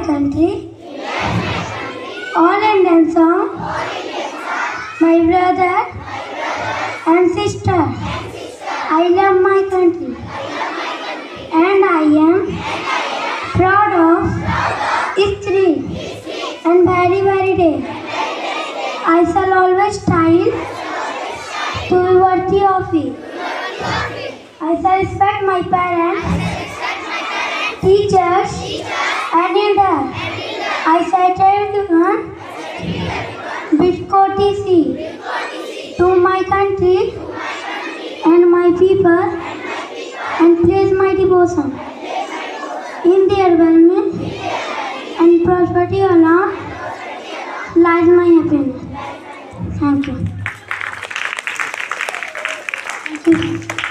country, all Indians are my brother and sister. I love my country and I am proud of history and very day. I shall always strive to be worthy of it. I shall respect my parents, teachers and elders. I shall tell everyone with courtesy to my country and my people and place my devotion in their well-being and prosperity alone lies my happiness. Thank you. Thank you.